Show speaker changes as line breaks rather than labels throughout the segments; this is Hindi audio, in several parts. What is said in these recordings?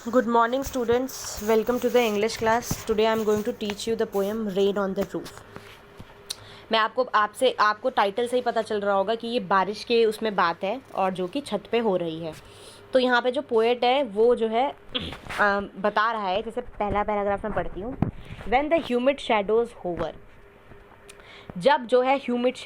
Good morning, students. Welcome to the English class. Today I am going to teach you the poem Rain on the Roof. मैं आपको टाइटल से ही पता चल रहा होगा कि ये बारिश के उसमें बात है और जो कि छत पे हो रही है। तो यहाँ पे जो पोएट है वो जो है बता रहा है, जैसे पहला पैराग्राफ मैं पढ़ती हूँ। When the humid shadows hover, जब जो है ह्यूमिड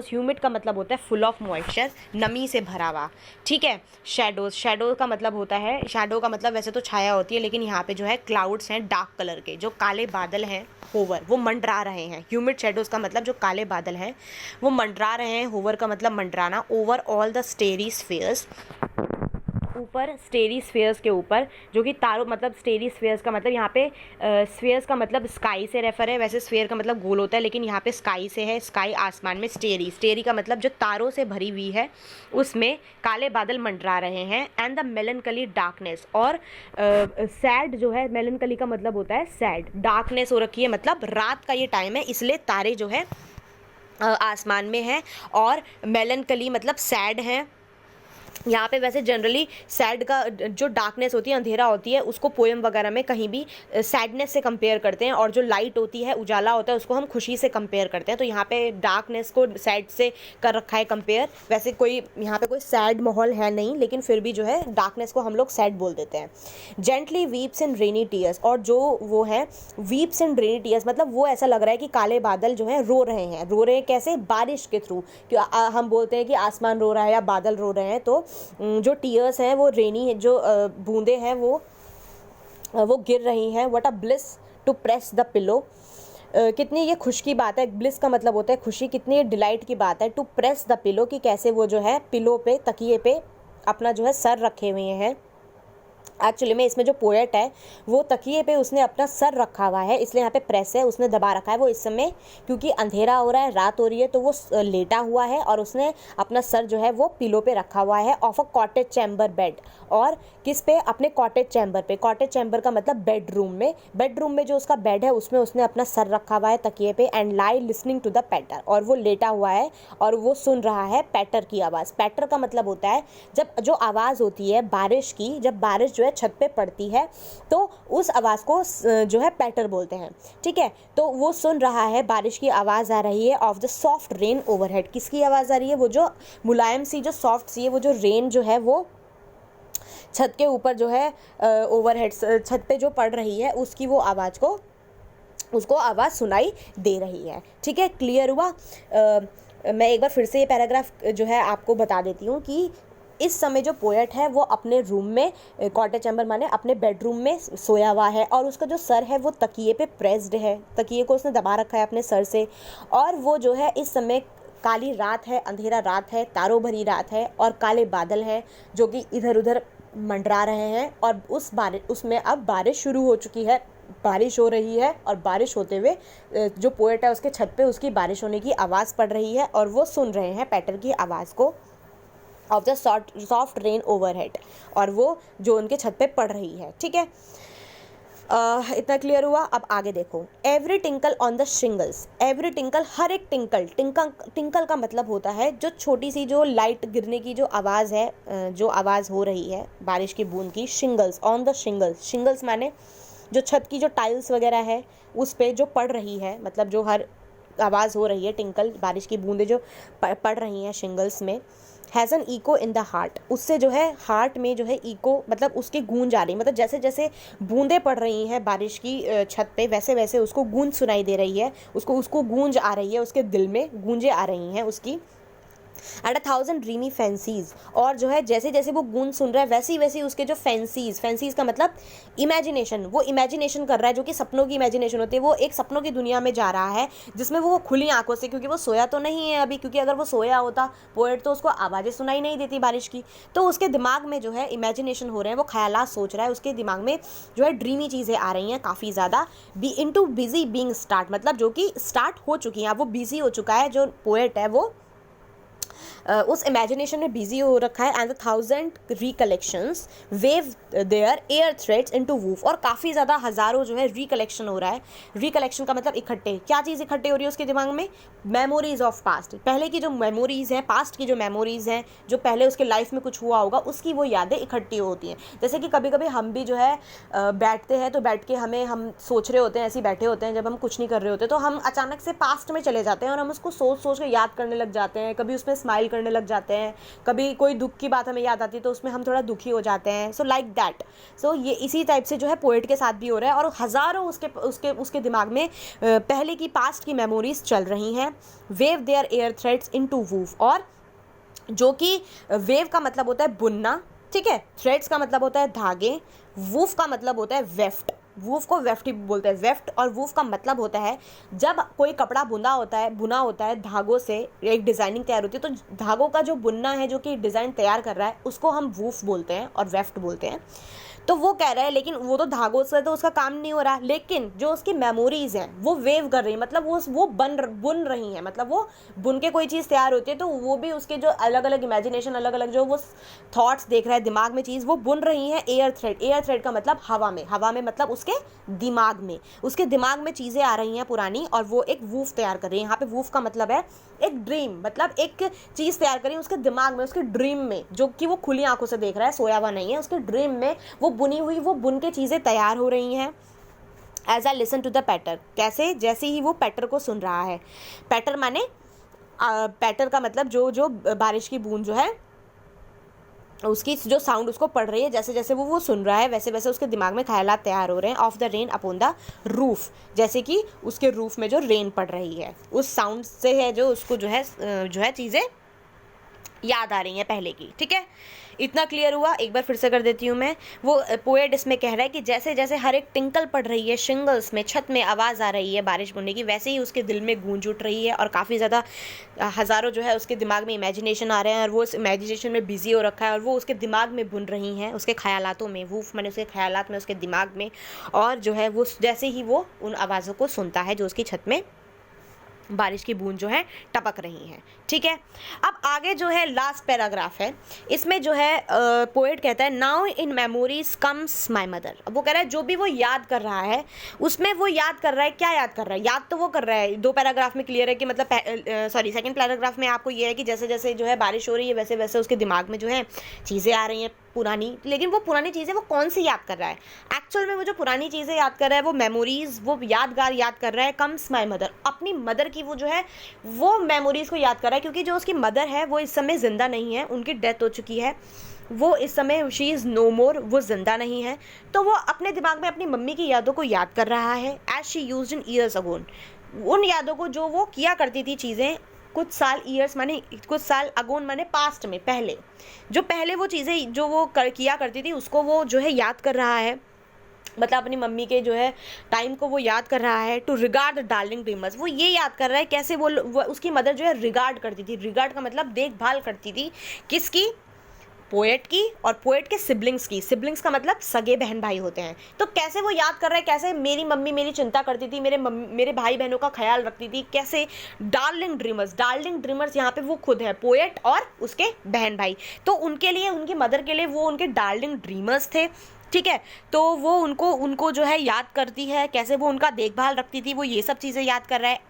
ह्यूमिड का मतलब होता है फुल ऑफ मॉइस्चर, नमी से भरा हुआ। ठीक है। शैडो का मतलब होता है, शैडो का मतलब वैसे तो छाया होती है, लेकिन यहाँ पे जो है क्लाउड्स हैं डार्क कलर के, जो काले बादल हैं होवर, वो मंडरा रहे हैं। ह्यूमिड शैडोज का मतलब जो काले बादल हैं वो मंडरा रहे हैं। होवर का मतलब मंडराना। Over all the starry spheres, ऊपर स्टेरी स्फीयर्स के ऊपर, जो कि तारों, मतलब स्टेरी स्फीयर्स का मतलब यहाँ पे स्फीयर्स का मतलब स्काई से रेफर है। वैसे स्फीयर का मतलब गोल होता है, लेकिन यहाँ पे स्काई से है। स्काई आसमान में, स्टेरी का मतलब जो तारों से भरी हुई है उसमें काले बादल मंडरा रहे हैं। एंड द मेलनकली डार्कनेस, और सैड जो है, मेलनकली का मतलब होता है सैड, डार्कनेस हो रखी है मतलब रात का ये टाइम है, इसलिए तारे जो है आसमान में है, और मेलनकली मतलब सैड हैं। यहाँ पे वैसे जनरली सैड का जो डार्कनेस होती है, अंधेरा होती है, उसको पोएम वगैरह में कहीं भी सैडनेस से कंपेयर करते हैं, और जो लाइट होती है, उजाला होता है, उसको हम खुशी से कंपेयर करते हैं। तो यहाँ पे डार्कनेस को सैड से कर रखा है कंपेयर। वैसे कोई यहाँ पे कोई सैड माहौल है नहीं, लेकिन फिर भी जो है डार्कनेस को हम लोग सैड बोल देते हैं। जेंटली वीप्स इन रेनी टीयर्स, और जो वो है वीप्स इन रेनी टीयर्स मतलब वो ऐसा लग रहा है कि काले बादल जो है रो रहे हैं। रो रहे हैं कैसे? बारिश के थ्रू। हम बोलते हैं कि आसमान रो रहा है या बादल रो रहे हैं, तो जो टीयर्स हैं वो रेनी, जो बूंदे हैं वो गिर रही हैं। What a bliss to press the pillow, कितनी ये खुश की बात है। ब्लिस का मतलब होता है खुशी। कितनी डिलाइट की बात है टू प्रेस द पिलो, कि कैसे वो जो है पिलो पे, तकिए पे अपना जो है सर रखे हुए हैं। एक्चुअली में इसमें जो पोएट है वो तकिए पे उसने अपना सर रखा हुआ है, इसलिए यहाँ पे प्रेस है, उसने दबा रखा है। वो इस समय क्योंकि अंधेरा हो रहा है, रात हो रही है, तो वो लेटा हुआ है और उसने अपना सर जो है वो पिलो पे रखा हुआ है। Of a cottage chamber bed, और किस पे? अपने कॉटेज चैम्बर पे। कॉटेज चैम्बर का मतलब बेडरूम में। बेडरूम में जो उसका बेड है उसमें उसने अपना सर रखा हुआ है तकिए पे। And lie listening to the patter, और वो लेटा हुआ है और वो सुन रहा है पैटर की आवाज़। पैटर का मतलब होता है जब जो आवाज़ होती है बारिश की, जब बारिश जो है छत पे पड़ती है तो उस आवाज़ को जो है पैटर बोलते हैं। ठीक है। तो वो सुन रहा है, बारिश की आवाज़ आ रही है। Of the soft rain overhead, किसकी आवाज़ आ रही है? वो जो मुलायम सी, जो सॉफ्ट सी है, वो जो रेन जो है वो छत के ऊपर जो है ओवरहेड, छत पे जो पड़ रही है उसकी वो आवाज़ को, उसको आवाज़ सुनाई दे रही है। ठीक है, क्लियर हुआ? मैं एक बार फिर से ये पैराग्राफ जो है आपको बता देती हूँ कि इस समय जो पोएट है वो अपने रूम में, कॉटेज चैम्बर माने अपने बेडरूम में सोया हुआ है, और उसका जो सर है वो तकिए पे प्रेस्ड है, तकिए को उसने दबा रखा है अपने सर से। और वो जो है इस समय काली रात है, अंधेरा रात है, तारों भरी रात है, और काले बादल हैं जो कि इधर उधर मंडरा रहे हैं। और उसमें अब बारिश शुरू हो चुकी है, बारिश हो रही है, और बारिश होते हुए जो पोएट है उसके छत पे उसकी बारिश होने की आवाज़ पड़ रही है, और वो सुन रहे हैं पैटर की आवाज़ को। Of the soft rain overhead, और वो जो उनके छत पे पड़ रही है। ठीक है, इतना क्लियर हुआ? अब आगे देखो। Every tinkle on the shingles, every tinkle, हर एक टिंकल। टिंकल का मतलब होता है जो छोटी सी जो लाइट गिरने की जो आवाज़ है, जो आवाज़ हो रही है बारिश की बूंद की। Shingles, on the shingles, shingles माने जो छत की जो टाइल्स वगैरह है उस पे जो पड़ रही है, मतलब जो हर आवाज़ हो रही है, टिंकल, बारिश की बूंदें जो पड़ रही हैं शिंगल्स में। Has an eco in the heart, उससे जो है हार्ट में जो है ईको, मतलब उसकी गूंज आ रही, मतलब जैसे जैसे बूंदें पड़ रही हैं बारिश की छत पे, वैसे वैसे उसको गूंज सुनाई दे रही है, उसको गूंज आ रही है, उसके दिल में गूंजें आ रही हैं उसकी। एट 1,000 ड्रीमी फैंसीज, और जो है जैसे जैसे वो गूंज सुन रहा है वैसी वैसी उसके जो फैंसीज का मतलब इमेजिनेशन, वो इमेजिनेशन कर रहा है, जो कि सपनों की इमेजिनेशन होती है। वो एक सपनों की दुनिया में जा रहा है जिसमें वो खुली आंखों से, क्योंकि वो सोया तो नहीं है अभी, क्योंकि अगर वो सोया होता पोएट तो उसको आवाज़ें सुनाई नहीं देती बारिश की। तो उसके दिमाग में जो है इमेजिनेशन हो रहे हैं, वो ख्यालात सोच रहा है, उसके दिमाग में जो है ड्रीमी चीज़ें आ रही हैं काफ़ी ज़्यादा। Be into busy being start, मतलब जो कि स्टार्ट हो चुकी हैं, अब वो बिजी हो चुका है जो पोएट है वो उस इमेजिनेशन में बिजी हो रखा है, and the 1000 recollections weave their airy threads into woof, और काफ़ी ज़्यादा हज़ारों जो है रिकलेक्शन हो रहा है। रिकलेक्शन का मतलब इकट्ठे, क्या चीज़ इकट्ठे हो रही है उसके दिमाग में? मेमोरीज ऑफ पास्ट, पहले की जो मेमोरीज हैं, पास्ट की जो मेमोरीज हैं, जो पहले उसके लाइफ में कुछ हुआ होगा उसकी वो यादें इकट्ठी होती हैं। जैसे कि कभी कभी हम भी जो है बैठते हैं, तो बैठ के हम सोच रहे होते हैं, ऐसे ही बैठे होते हैं जब हम कुछ नहीं कर रहे होते, तो हम अचानक से पास्ट में चले जाते हैं और हम उसको सोच सोच के याद करने लग जाते हैं, कभी उसमें स्माइल करने लग जाते हैं, कभी कोई दुख की बात हमें याद आती है तो उसमें हम थोड़ा दुखी हो जाते हैं। सो लाइक दैट, सो ये इसी टाइप से जो है पोएट के साथ भी हो रहा है, और हज़ारों उसके दिमाग में पहले की पास्ट की मेमोरीज चल रही हैं। Weave their airy threads into woof, और जो कि वेव का मतलब होता है बुनना, ठीक है, थ्रेड्स का मतलब होता है धागे, वूफ का मतलब होता है वेफ्ट, वूफ को वेफ्ट ही बोलते हैं, वेफ्ट और वूफ का मतलब होता है जब कोई कपड़ा बुना होता है धागों से, एक डिज़ाइनिंग तैयार होती है, तो धागों का जो बुनना है, जो कि डिज़ाइन तैयार कर रहा है, उसको हम वूफ बोलते हैं और वेफ्ट बोलते हैं। तो वो कह रहा है लेकिन वो तो धागों से तो उसका काम नहीं हो रहा, लेकिन जो उसकी मेमोरीज हैं वो वेव कर रही है, मतलब वो बुन रही हैं, मतलब वो बुन के कोई चीज़ तैयार होती है तो वो भी उसके जो अलग अलग इमेजिनेशन, अलग अलग जो वो थॉट्स देख रहा है दिमाग में चीज़, वो बुन रही हैं एयर थ्रेड। एयर थ्रेड का मतलब हवा में, हवा में मतलब उसके दिमाग में चीज़ें आ रही हैं पुरानी, और वो एक वूफ तैयार कर रही है। यहाँ पे वूफ का मतलब है एक ड्रीम, मतलब एक चीज़ तैयार करी उसके दिमाग में, उसके ड्रीम में, जो कि वो खुली आंखों से देख रहा है, सोया हुआ नहीं है, उसके ड्रीम में वो बुनी हुई, वो बुन के चीज़ें तैयार हो रही हैं। As I listen to the patter, कैसे? जैसे ही वो पैटर को सुन रहा है। पैटर माने पैटर का मतलब जो बारिश की बूंद जो है उसकी जो साउंड उसको पड़ रही है, जैसे जैसे वो सुन रहा है वैसे वैसे उसके दिमाग में ख्यालात तैयार हो रहे हैं। Of the rain upon the roof, जैसे कि उसके रूफ में जो रेन पड़ रही है उस साउंड से है जो उसको जो है चीज़ें याद आ रही हैं पहले की। ठीक है, इतना क्लियर हुआ? एक बार फिर से कर देती हूँ मैं। वो पोएट इसमें कह रहा है कि जैसे जैसे हर एक टिंकल पड़ रही है शिंगल्स में, छत में आवाज़ आ रही है बारिश होने की, वैसे ही उसके दिल में गूंज उठ रही है, और काफ़ी ज़्यादा हज़ारों जो है उसके दिमाग में इमेजिनेशन आ रहे हैं, और वो उस इमेजिनेशन में बिजी हो रखा है, और वो उसके दिमाग में बुन रही हैं, उसके ख्यालातों में, वूफ मैंने उसके ख्यालात में, उसके दिमाग में, और जो है वो जैसे ही वो उन आवाज़ों को सुनता है जो उसकी छत में बारिश की बूंद जो है टपक रही हैं। ठीक है, अब आगे जो है लास्ट पैराग्राफ है, इसमें जो है पोएट कहता है now in memories comes my mother. अब वो कह रहा है जो भी वो याद कर रहा है उसमें वो याद कर रहा है, क्या याद कर रहा है? याद तो वो कर रहा है, दो पैराग्राफ में क्लियर है कि मतलब सेकंड पैराग्राफ में आपको ये है कि जैसे जैसे जो है बारिश हो रही है वैसे वैसे उसके दिमाग में जो है चीज़ें आ रही हैं पुरानी, लेकिन वो पुरानी चीज़ें वो कौन सी याद कर रहा है? एक्चुअल में वो जो पुरानी चीज़ें याद कर रहा है, वो मेमोरीज, वो यादगार याद कर रहा है। कम्स माय मदर, अपनी मदर की वो जो है वो मेमोरीज को याद कर रहा है, क्योंकि जो उसकी मदर है वो इस समय ज़िंदा नहीं है, उनकी डेथ हो चुकी है, वो इस समय शी इज़ नो मोर, वो ज़िंदा नहीं है, तो वो अपने दिमाग में अपनी मम्मी की यादों को याद कर रहा है। As she used in years agone, उन यादों को जो वो किया करती थी चीज़ें कुछ साल, ईयर्स माने कुछ साल, अगोन माने पास्ट में, पहले जो पहले वो चीज़ें जो वो किया करती थी उसको वो जो है याद कर रहा है, मतलब अपनी मम्मी के जो है टाइम को वो याद कर रहा है। To regard the darling dreamers, वो ये याद कर रहा है कैसे वो उसकी मदर जो है रिगार्ड करती थी, रिगार्ड का मतलब देखभाल करती थी, किसकी? पोएट की, और पोएट के सिबलिंग्स की। सिबलिंग्स का मतलब सगे बहन भाई होते हैं। तो कैसे वो याद कर रहा है, कैसे मेरी मम्मी मेरी चिंता करती थी, मेरे भाई बहनों का ख्याल रखती थी, कैसे? डार्लिंग ड्रीमर्स यहाँ पे वो खुद है, पोएट और उसके बहन भाई, तो उनके लिए, उनकी मदर के लिए वो उनके डार्लिंग ड्रीमर्स थे। ठीक है, तो वो उनको जो है याद करती है, कैसे वो उनका देखभाल रखती थी, वो ये सब चीज़ें याद कर रहा है।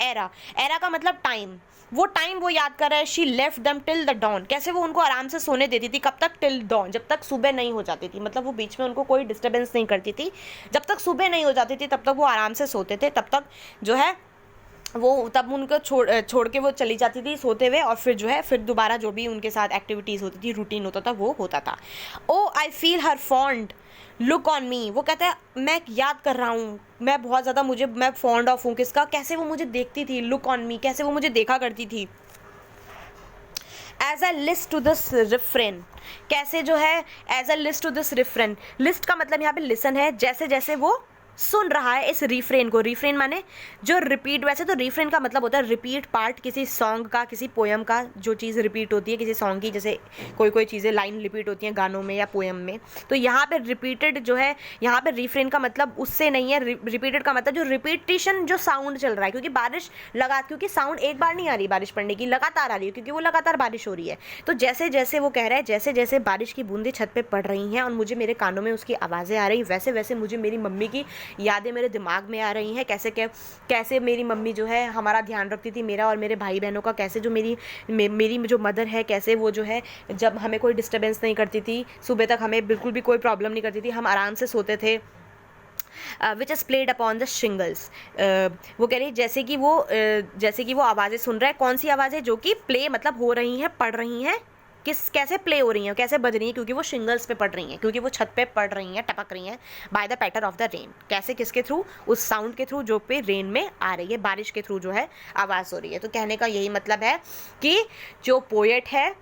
एरा का मतलब टाइम, वो टाइम वो याद कर रहा है। शी लेफ्ट दम टिल द डॉन, कैसे वो उनको आराम से सोने देती थी, कब तक? टिल डॉन, जब तक सुबह नहीं हो जाती थी, मतलब वो बीच में उनको कोई डिस्टर्बेंस नहीं करती थी, जब तक सुबह नहीं हो जाती थी तब तक वो आराम से सोते थे, तब तक जो है वो, तब उनको छोड़ के वो चली जाती थी सोते हुए, और फिर जो है फिर दोबारा जो भी उनके साथ एक्टिविटीज़ होती थी, रूटीन होता था, वो होता था। Oh I feel her fond look on me, वो कहता है मैं याद कर रहा हूँ, मैं बहुत ज़्यादा, मैं फॉन्ड ऑफ हूँ किसका? कैसे वो मुझे देखती थी, लुक ऑन मी, कैसे वो मुझे देखा करती थी। As a list to this refrain, कैसे जो है as a list to this refrain, list का मतलब यहाँ पे लिसन है, जैसे जैसे वो सुन रहा है इस रिफ्रेन को। रिफ्रेन माने जो रिपीट, वैसे तो रिफ्रेन का मतलब होता है रिपीट पार्ट किसी सॉन्ग का, किसी पोएम का, जो चीज़ रिपीट होती है किसी सॉन्ग की, जैसे कोई कोई चीज़ें लाइन रिपीट होती हैं गानों में या पोएम में। तो यहाँ पे रिपीटेड जो है, यहाँ पे रिफ्रेन का मतलब उससे नहीं है। रिपीटेड का मतलब जो रिपीटिशन, जो साउंड चल रहा है, क्योंकि बारिश क्योंकि साउंड एक बार नहीं आ रही बारिश पड़ने की, लगातार आ रही है, क्योंकि वो लगातार बारिश हो रही है। तो जैसे जैसे वो कह रहा है, जैसे जैसे बारिश की बूंदें छत पे पड़ रही हैं और मुझे मेरे कानों में उसकी आवाज़ें आ रही, वैसे वैसे मुझे मेरी मम्मी की यादें मेरे दिमाग में आ रही हैं। कैसे मेरी मम्मी जो है हमारा ध्यान रखती थी, मेरा और मेरे भाई बहनों का। कैसे जो मेरी जो मदर है, कैसे वो जो है जब हमें कोई डिस्टर्बेंस नहीं करती थी, सुबह तक हमें बिल्कुल भी कोई प्रॉब्लम नहीं करती थी, हम आराम से सोते थे। Which is played upon the shingles. वो कह रही है जैसे कि वो आवाज़ें सुन रहा है। कौन सी आवाज़ें? जो कि प्ले मतलब हो रही हैं, पढ़ रही हैं। कैसे प्ले हो रही हैं, कैसे बज रही हैं? क्योंकि वो शिंगल्स पे पड़ रही हैं, क्योंकि वो छत पे पड़ रही हैं, टपक रही हैं by the patter of the rain. कैसे? किसके थ्रू? उस साउंड के थ्रू जो पे रेन में आ रही है, बारिश के थ्रू जो है आवाज़ हो रही है। तो कहने का यही मतलब है कि जो पोएट है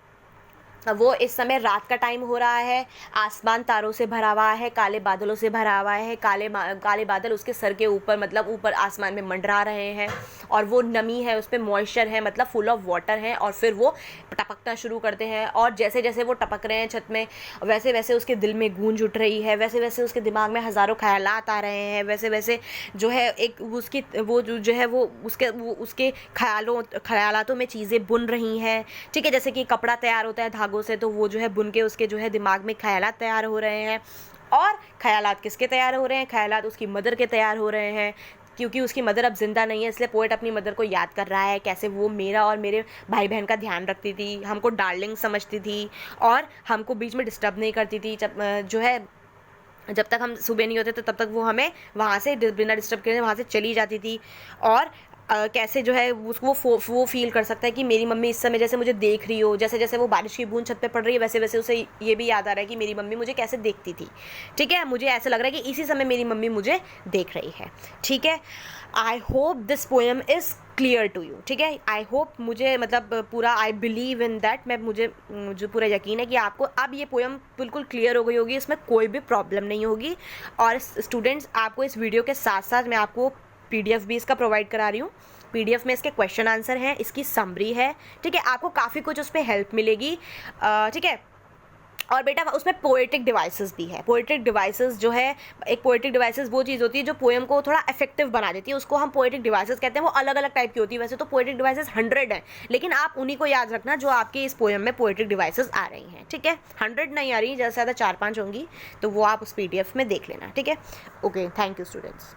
वो इस समय रात का टाइम हो रहा है, आसमान तारों से भरा हुआ है, काले बादलों से भरा हुआ है, काले बादल उसके सर के ऊपर, मतलब ऊपर आसमान में मंडरा रहे हैं, और वो नमी है, उस पर मॉइस्चर है, मतलब फुल ऑफ वाटर है, और फिर वो टपकना शुरू करते हैं। और जैसे जैसे वो टपक रहे हैं छत में, वैसे वैसे उसके दिल में गूंज उठ रही है, वैसे वैसे उसके दिमाग में हज़ारों ख्यालात आ रहे हैं, वैसे वैसे जो है एक उसकी वो जो है वो उसके ख्यालातों में चीज़ें बुन रही हैं। ठीक है, जैसे कि कपड़ा तैयार होता है धागों से, तो वो जो है बुन के उसके जो है दिमाग में ख्यालात तैयार हो रहे हैं। और ख्यालात किसके तैयार हो रहे हैं? ख्यालात उसकी मदर के तैयार हो रहे हैं, क्योंकि उसकी मदर अब जिंदा नहीं है, इसलिए पोएट अपनी मदर को याद कर रहा है, कैसे वो मेरा और मेरे भाई बहन का ध्यान रखती थी, हमको डार्लिंग समझती थी, और हमको बीच में डिस्टर्ब नहीं करती थी। जब तक हम सुबह नहीं होते तो तब तक वो हमें वहाँ से बिना डिस्टर्ब करे वहाँ से चली जाती थी। और कैसे जो है उसको वो फील कर सकता है कि मेरी मम्मी इस समय जैसे मुझे देख रही हो, जैसे जैसे वो बारिश की बूंद छत पे पड़ रही है, वैसे वैसे उसे ये भी याद आ रहा है कि मेरी मम्मी मुझे कैसे देखती थी। ठीक है, मुझे ऐसा लग रहा है कि इसी समय मेरी मम्मी मुझे देख रही है। ठीक है, I hope this poem is clear to you. ठीक है, आई होप, मुझे मतलब पूरा आई बिलीव इन दैट, मुझे पूरा यकीन है कि आपको अब ये पोएम बिल्कुल क्लियर हो गई होगी, इसमें कोई भी प्रॉब्लम नहीं होगी। और स्टूडेंट्स, आपको इस वीडियो के साथ साथ मैं आपको PDF भी इसका प्रोवाइड करा रही हूँ। PDF में इसके क्वेश्चन आंसर हैं, इसकी समरी है। ठीक है, आपको काफ़ी कुछ उस पर हेल्प मिलेगी। ठीक है, और बेटा उसमें पोएटिक डिवाइसेस भी है। पोएटिक डिवाइसेस जो है, एक पोएटिक डिवाइसेस वो चीज़ होती है जो पोएम को थोड़ा इफेक्टिव बना देती है, उसको हम पोएटिक डिवाइसेस कहते हैं। वो अलग अलग टाइप की होती है। वैसे तो पोएटिक डिवाइसेस 100 हैं, लेकिन आप उन्हीं को याद रखना जो आपके इस पोएम में पोएटिक डिवाइसेस आ रही हैं। ठीक है, 100 नहीं आ रही, ज़्यादा से ज़्यादा 4-5 होंगी, तो वो आप उस PDF में देख लेना। ठीक है, ओके, थैंक यू स्टूडेंट्स।